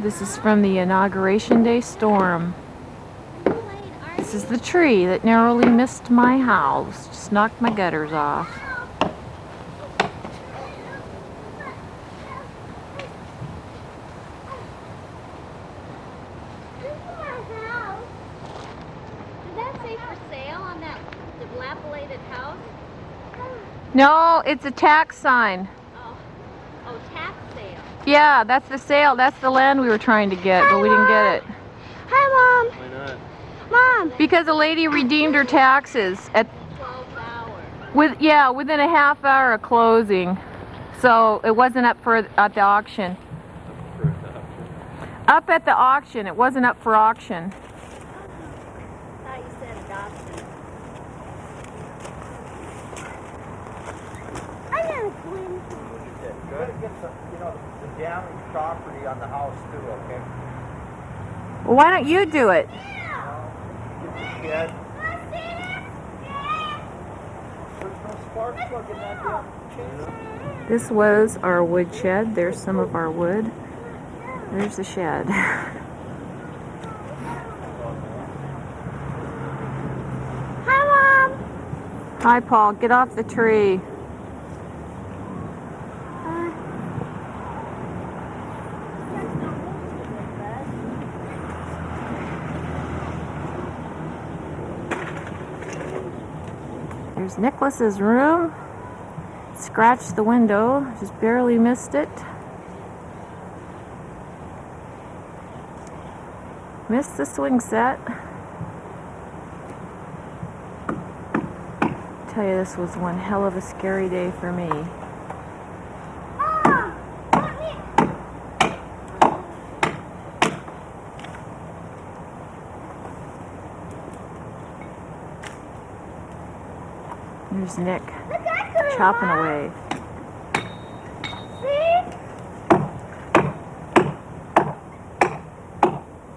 This is from the Inauguration Day storm. This is the tree that narrowly missed my house. Just knocked my gutters off. This is my house. Did that say for sale on that dilapidated house? No, it's a tax sign. Oh, tax sale. Yeah, that's the sale. That's the land we were trying to get, but we didn't get it. Hi, Mom. Why not? Mom. Because a lady redeemed her taxes at 12 hours. within a half hour of closing. So it wasn't up for at the auction. Up at the auction. It wasn't up for auction. I thought you said adoption. I never swim. Try to get some, the damaged property on the house too, okay? Well, why don't you do it? Get the shed. There's no spark plug in that damn chain. This was our wood shed. There's some of our wood. There's the shed. Hi, Mom. Hi, Paul. Get off the tree. There's Nicholas's room. Scratched the window. Just barely missed it. Missed the swing set. Tell you, this was one hell of a scary day for me. There's Nick chopping away.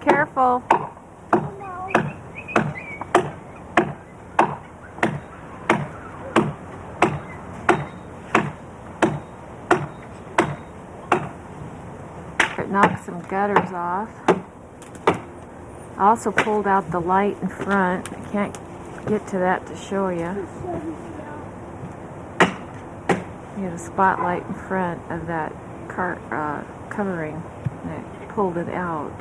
Careful. It knocked some gutters off. I also pulled out the light in front. I can't get to that to show you. You had a spotlight in front of that car covering, and I pulled it out.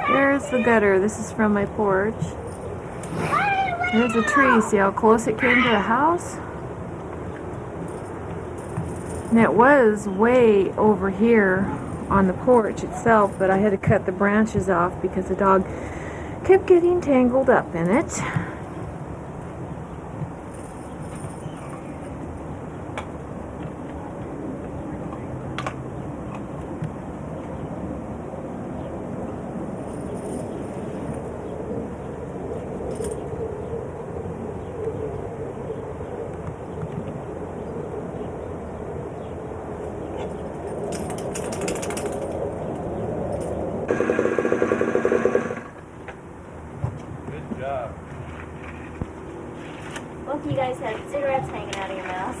There's the gutter. This is from my porch. There's a tree. See how close it came to the house? And it was way over here on the porch itself, but I had to cut the branches off because the dog kept getting tangled up in it. Good job. Both of you guys have cigarettes hanging out of your mouths.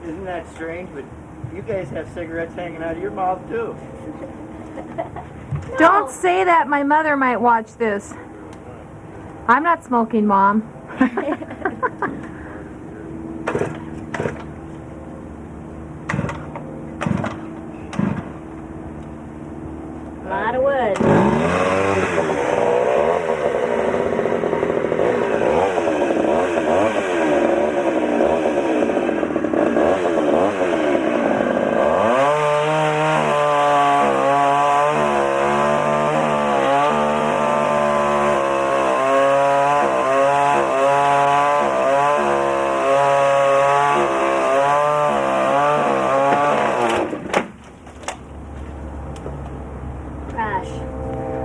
Isn't that strange? But you guys have cigarettes hanging out of your mouth too. No. Don't say that. My mother might watch this. I'm not smoking, Mom. A lot of wood.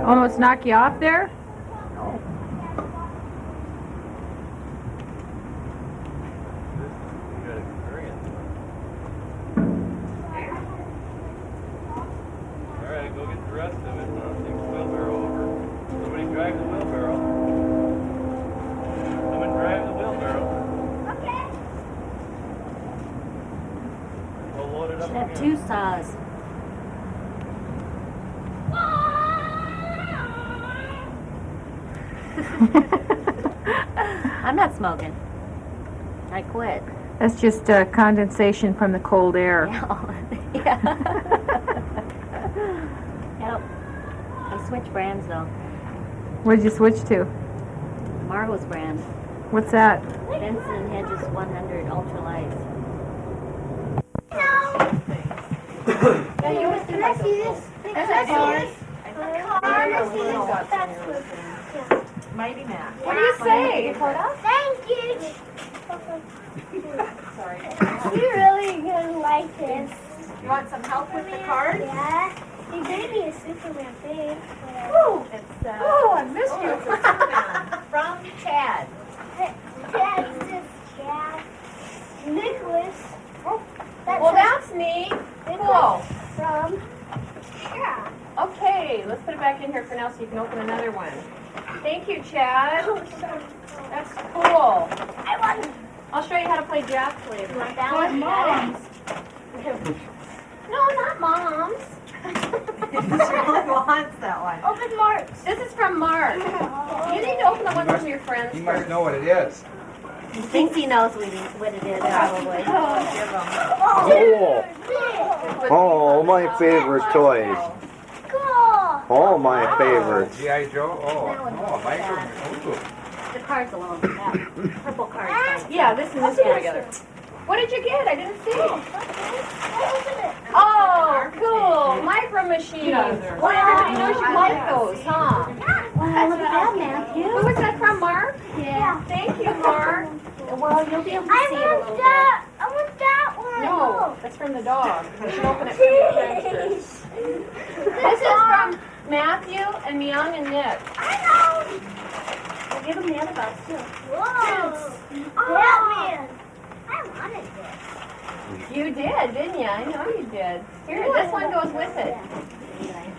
Almost knock you off there? rest of it. I'll take the wheelbarrow over. Somebody drive the wheelbarrow. Someone drive the wheelbarrow. Okay. We'll load it up Should have again. 2 saws. I'm not smoking. I quit. That's just condensation from the cold air. Yeah. Yep. I switched brands though. What did you switch to? Margot's brand. What's that? Benson Hedges 100 Ultralight. Can I see this? Can I see this? Mighty Mac. What do you say? Thank you. You really gonna like this. You want some help with the card? Yeah. He gave me a Superman thing. It's Oh, I missed you. Superman from Chad. Dad, this is Chad. Nicholas. Well, that's neat. Cool. From. Yeah. Okay, let's put it back in here for now so you can open another one. Thank you, Chad. That's cool. I want. I'll show you how to play jacks later. That one, moms. No, not moms. She really wants that one. Open Marks. This is from Mark. You need to open the ones from your friends You must first. know what it is. He thinks he knows what it is, probably. Oh, my favorite toys. Cool. All my favorites. G.I. Joe? Oh, Michael. The cards alone. That purple cards. Yeah, this and this go together. What did you get? I didn't see. Open it. Oh, cool. Micro machines. Well, everybody knows you like those, huh? Well, look at that, Matthew. Who was that from, Mark? Yeah. Thank you, Mark. Well, you'll be able to I see it a little want bit. that. I want that one. No, that's from the dog. You should open it from your friends first. This is from Matthew and Myung and Nick. I know. We'll give him the other box, too. Whoa. Batman. I wanted this. You did, didn't you? I know you did. Here, this one goes with it.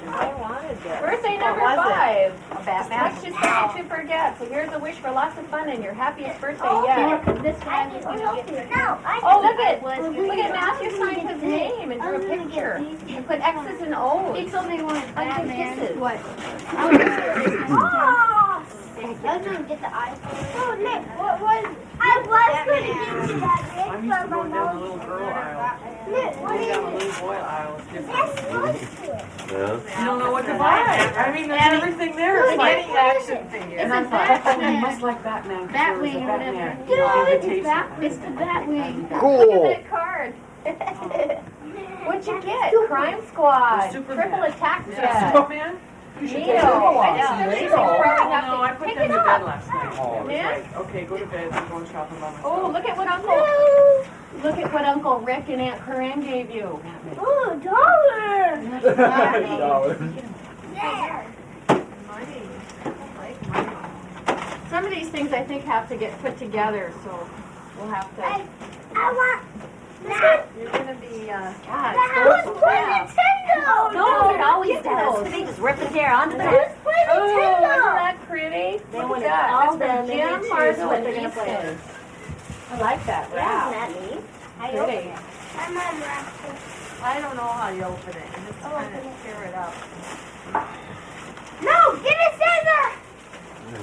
I wanted this. Birthday number What was it? 5. A Batman? Let's just try to forget. So here's a wish for lots of fun and your happiest birthday Oh, yet. This I one can is help going to you. get No, I Oh, can. look at Matthew signed his name and drew a picture. And put X's and O's. He told me one. Batman. What? Oh! I was gonna get the iPhone. Oh, Nick, what was? I was gonna get you that, Nick, I'm used but to my going down the mom. little girl aisle. Nick, what Going is down the it? little boy aisle. It's different. That's close to it. Yeah. You don't know what to buy. I mean, there's everything there. It's like action figures. And I thought, oh, you must like Batman. 'Cause there was a Batman invitation. It's the Batwing. Cool. Look at that card. What'd you get? Crime Squad. Superman. Triple attack Yeah, jet. Superman? You should take Neo. it I off. just Yeah. really No, think we're probably have no, I to put pick them it to bed up. last night. Oh, It was Yeah? like, okay, go to bed. I'm going shopping by myself. Oh, look at what Uncle Rick and Aunt Corinne gave you. Ooh, dollar! Money. Like money. Some of these things I think have to get put together, so we'll have to. I want that. You're going to be, God, That was so play fast. Nintendo! No, it always Get does. those. They just rip the tear onto the Let's play Oh, isn't Nintendo! that pretty? Then Look when at it's that. all That's done, from then Jim, they choose Margot, what and they're gonna play Easton. with. I like that Isn't wrap. that neat? I open Pretty. it. My mom wrapped it. I don't know how you open it. You just Oh, kind open of it. tear it up. No, give me scissors!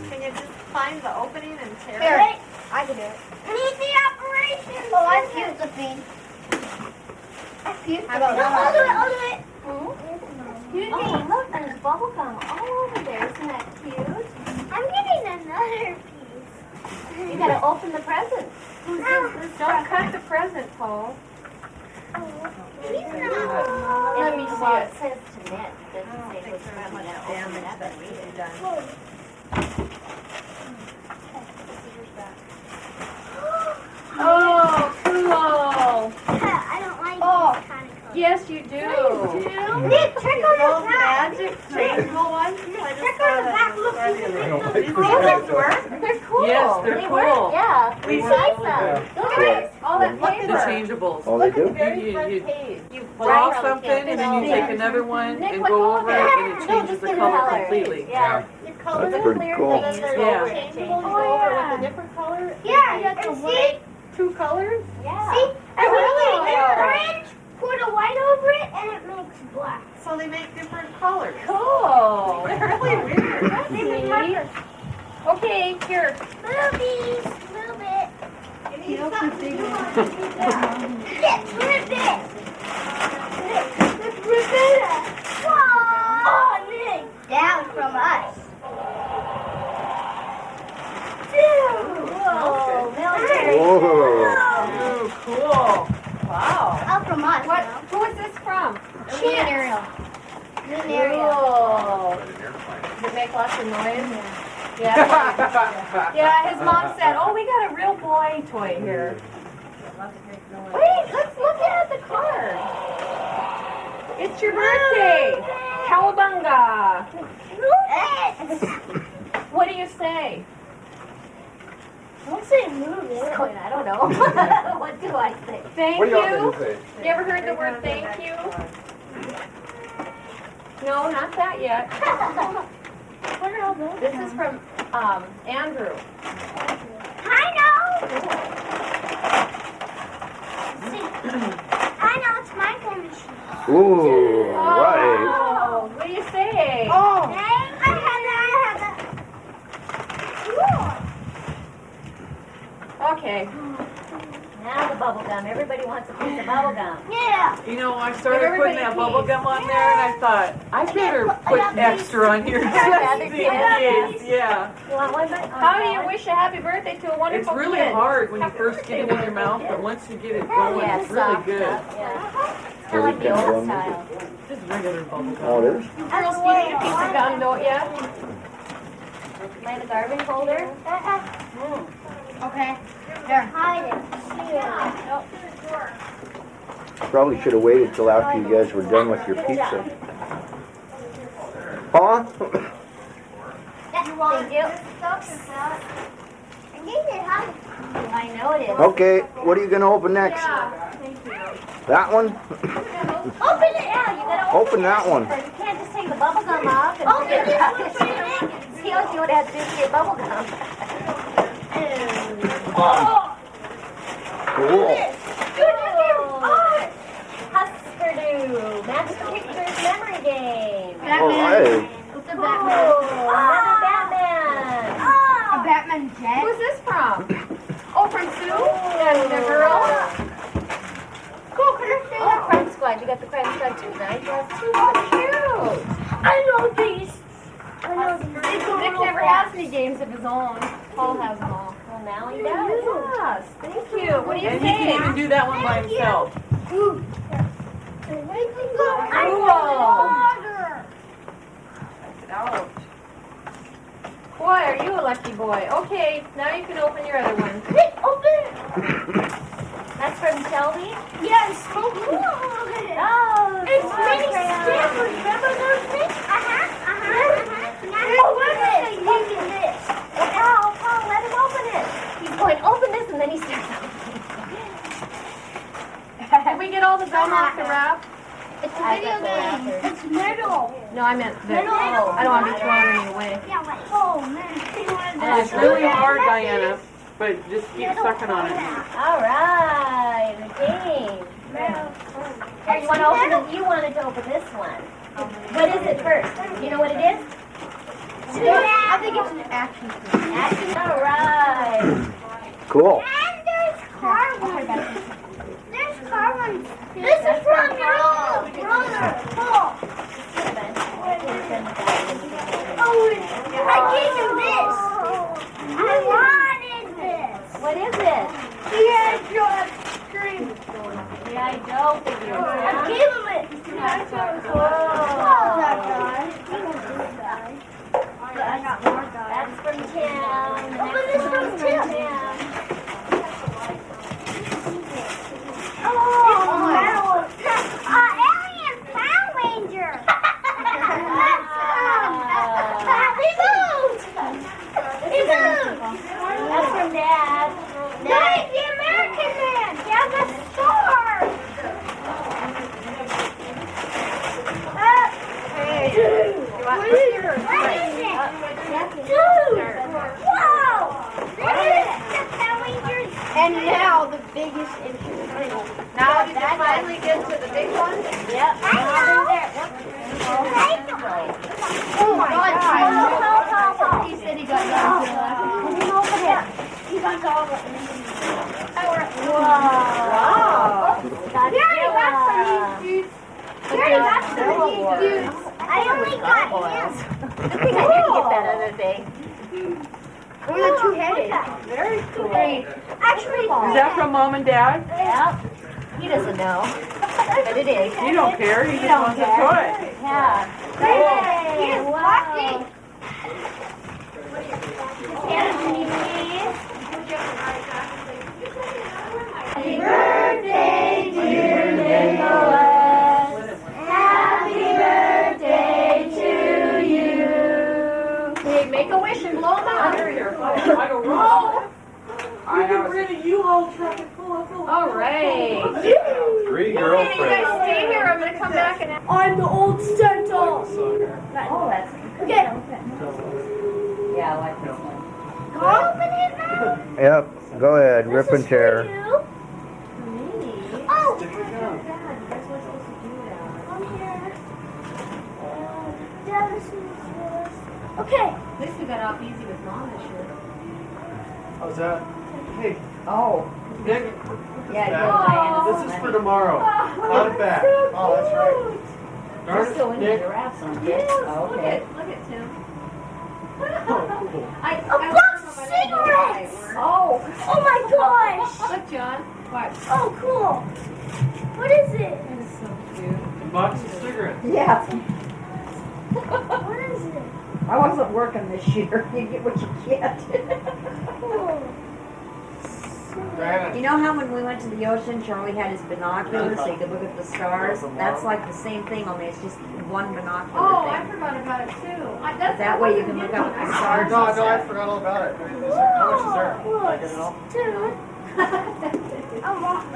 Can you just find the opening and tear Here. it? I can do it. Need the operation. Oh, I fused the thing. I fused the thing. No, I'll do it. I'll do it. Excuse me. Oh, look, there's bubble gum all over there. Isn't that cute? I'm getting another piece. You gotta open the present. Don't cut the present, Paul. Let Let me see well, it. it says to knit. It doesn't say which one. You gotta open it up and read it. Oh, cool. I don't like these kind of colors. Yes, you do. Nick, check on the Those back. magic triangle ones? Check on the back. Look, These ones work? They're cool. Yes, they're They cool. work, yeah. We We work like really them. good. Look at Oh, all that The paper. changeables. Oh, they do? You draw something and then you take another one Nick, and let go go of over it. it and it changes the color completely. Yeah. That's pretty cool. Yeah. Changeable, you Oh, go over yeah. with a different color. Yeah, and see, Two colors? see, and when you make orange, put a white over it, and it makes black. So they make different colors. Cool. They're really weird. That's They make neat. markers. Okay, here. Movies, move it. Let's Rip it. Let's rip it. Oh, Nick, down from us. Whoa, military. Whoa. Ooh, cool. Wow. Up from us. What? Who is this from? Me and Ariel. Me and Ariel. Cool. Does it make lots of noise? Yeah. Yeah, his mom said, oh, we got a real boy toy here. Wait, let's look at the card. It's your birthday. Cowabunga. What do you say? Don't say move it. I don't know. What do I say? Thank What do you. y'all think you say? You ever heard the word thank you? No, not that yet. What are all those? This is from Andrew. I know. See, I know it's my pen machine. Ooh, right. Oh, what do you say? Oh. I had that. Okay. Now the bubble gum. Everybody wants a piece of bubble gum. Yeah. You know, I started putting that Everybody bubble gum on there and I thought, I better put extra on here just Rather in than- case. Yeah. You want one? How do you wish a happy birthday to a It's wonderful really kid? hard when you first get it in your mouth, but once you get it going, Yeah, it's really soft good. stuff, yeah. I like the old style. Just regular bubble gum. Oh, it is? Girls, you need a piece of gum, don't you? Like a garbage holder? Okay. There. Hide it. Probably should have waited till after you guys were done with your pizza. Huh? Thank you. I know it is. Okay, what are you gonna open next? That one? Open it out. You gotta Open that one. You can't just take the bubble gum off and Open forget this about one it. for me. See what you would have to do to get bubble gum. Cool. Husker-Doo. Magic Pictures memory game. All right. What's a Oh, Batman? another Batman. A Batman jet. Who's this from? Oh, from Sue and the girl? Cool, can I say Oh, that? Crime Squad. You got the Crime Squad too, right? You have two. Cute. I know these. I know these. Nick never has any games of his own. Paul has them all. Well, now he does. Yes, thank you. What do you And he can say? even do that one by himself. I know Ouch. Boy, are you a lucky boy. Okay, now you can open your other one. Nick, open it. That's from Shelby. Yes. Oh, It's wow, mini crayon. stickers. Remember those things? Oh, what is it? Open this. Paul, let him open it. He's going, open this, and then he starts opening. Did we get all the gum off the wrap? It's a I video got the game. wrapper. It's metal. No, I meant the. Metal. I don't want to be throwing any away. Yeah, like, oh man. And it's really hard, Diana, but just keep sucking on it. All right, the game. Here, you want to open it? You wanted to open this one. What is it first? You know what it is? I think it's an action figure. Action. All right. Cool. And there's car ones. There's car ones. This is from your old brother. Oh, I gave you this. I wanted this. What is it? G.I. Joe screen. G.I. Joe figure. I gave him it. G.I. Joe. Oh, Whoa. that guy. This guy. But I got more guys. That's from Tim. The Open next this one from is Tim. Oh, Oh, Alien Power Ranger. He moved. He moved. That's from Dad. No, it's the American Man. What? What is it? Dude! Wow! This is the Power Rangers. And now the biggest interest. Now did you finally get to the big one? Yep. Oh my God! He said he got down to the last. He got all of it. Wow. We already got some of these dudes. We already got some of these dudes. I only got him. I think I did get that other thing. Or the two-headed. Very cool. Actually, Is that from Mom and Dad? Yep. He doesn't know, but it is. You don't care, he just don't wants a care. toy. Yeah. he is walking. Happy birthday, dear Nicholas. Happy birthday to you. Hey, make a wish and blow them out. I don't know. I have really U-Haul truck and pull up. All right. Three You girlfriends. guys stay here. I'm gonna come back and. I'm the old Santa. Oh, that's Okay. yeah, I like this one. Can I open it now? Yep, go ahead, rip and tear. Oh. I'm here. Dad, this is yours. Okay. At least we got off easy with Mom this year. How's that? Hey, Oh, Nick, yeah, Back. you're Diana's this is for tomorrow. Not back. Oh, that's right. You're still Darn in it, the Nick. giraffes, aren't you? Yes. Oh, Look okay. at Tim. Oh, cool. I A box of cigarettes. Oh, Oh my gosh. Look, John. What? Oh, cool. What is it? That is so cute. A box of cigarettes. yeah. What is it? I wasn't working this year. You get what you get. Oh. Diana. You know how when we went to the ocean, Charlie had his binoculars so you could look at the stars? That's like the same thing, only it's just one binocular Oh, I thing. forgot about it too. That way you can look up at the stars. No, I forgot all about it. How much is there? Did I get it all? Dude.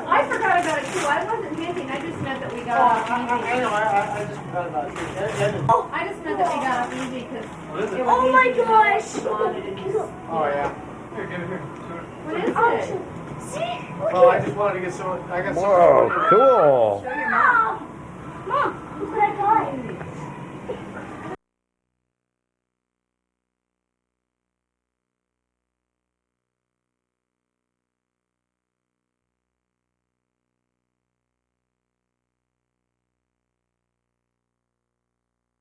I forgot about it too. I wasn't hinting. I just meant that we got off easy. I know, I just forgot about it. I just meant that we got off easy because What is it? Oh my gosh. Oh, yeah. Here, give it here. what is it? See? Look Oh, I at just wanted to get some, I got some. Whoa, cool. Show your mom. Mom, look what I got.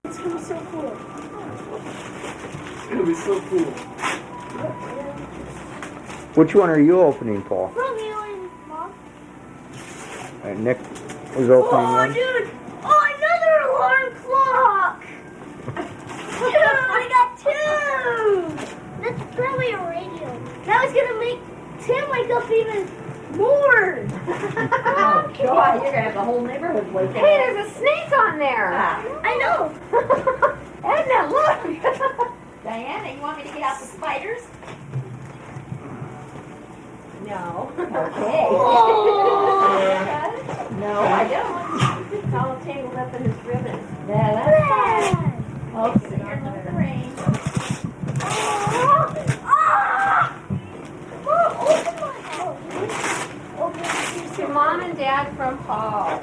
It's gonna be so cool. It's gonna be so cool. Which one are you opening, Paul? Romeo and Mom. Nick was opening Oh, one. dude! Oh, another alarm clock! Dude, I got two! That's probably a radio. That was gonna make Tim wake up even more! Oh, God, you're going to have the whole neighborhood waking Hey, up. there's a snake on there. I know! Edna, look. Diana, you want me to get out the spiders? No. Okay. No, I don't. It's all tangled up in his ribbons. Yeah, that's fine. Oh, so you're not the rain. To Mom and Dad from Paul.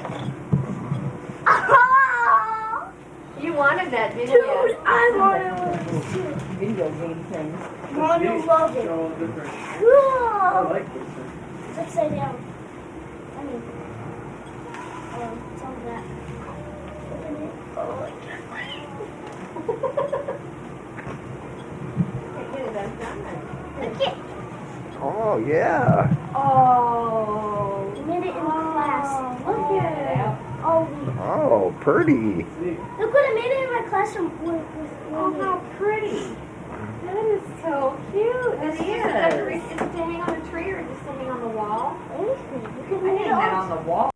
You wanted that, didn't Dude, you? I want to Video game things. want to love it. They're all different. I Cool! like this. It's upside down. I mean, it's all that. Open it. Oh, I can't wait. Look it. Oh, yeah. Oh. We made it in class. Look at it. Oh, Oh, pretty. look what I made it in my classroom with Oh, how pretty. That is so cute. Is it to hang on a tree or just to hang on the wall? anything. You can I make hang it that all on the wall.